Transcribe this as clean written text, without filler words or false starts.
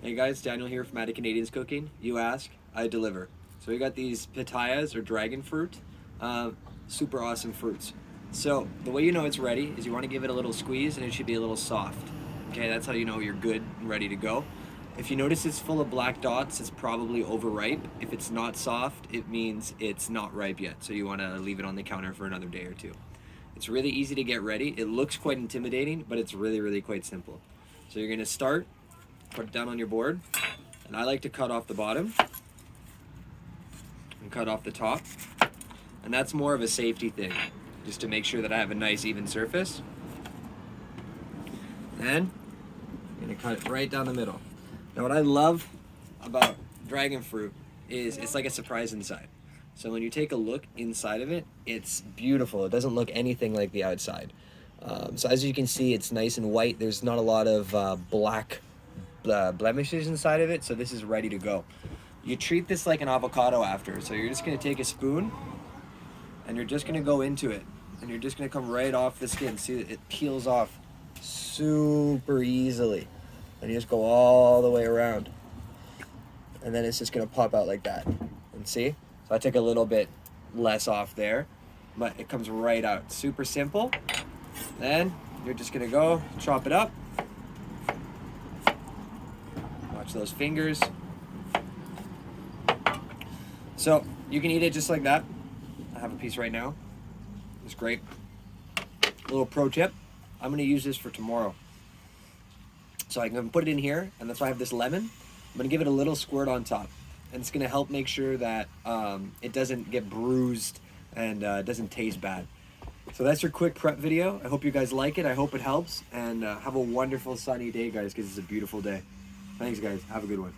Hey guys, Daniel here from Mad Canadians Cooking. You ask, I deliver. So we got these pitayas or dragon fruit, super awesome fruits. So the way you know it's ready is you want to give it a little squeeze and it should be a little soft. Okay, that's how you know you're good and ready to go. If you notice it's full of black dots, it's probably overripe. If it's not soft, it means it's not ripe yet. So you want to leave it on the counter for another day or two. It's really easy to get ready. It looks quite intimidating, but it's really quite simple. So you're gonna start, put it down on your board, and I like to cut off the bottom and cut off the top, and that's more of a safety thing, just to make sure that I have a nice even surface. Then I'm gonna cut it right down the middle. Now what I love about dragon fruit is it's like a surprise inside. So when you take a look inside of it, it's beautiful. It doesn't look anything like the outside. So as you can see, it's nice and white. There's not a lot of black blemishes inside of it, so this is ready to go. You treat this like an avocado after, so you're just going to take a spoon and you're just going to go into it, and you're just going to come right off the skin. See, it peels off super easily, and you just go all the way around, and then it's just going to pop out like that. And see, so I took a little bit less off there, but it comes right out. Super simple. Then you're just going to go chop it up. Watch those fingers. So you can eat it just like that. I have a piece right now. It's great. A little pro tip, I'm gonna use this for tomorrow. So I'm gonna put it in here, and that's why I have this lemon. I'm gonna give it a little squirt on top, and it's gonna help make sure that it doesn't get bruised and doesn't taste bad. So that's your quick prep video. I hope you guys like it. I hope it helps, and have a wonderful sunny day, guys, because it's a beautiful day. Thanks, guys. Have a good one.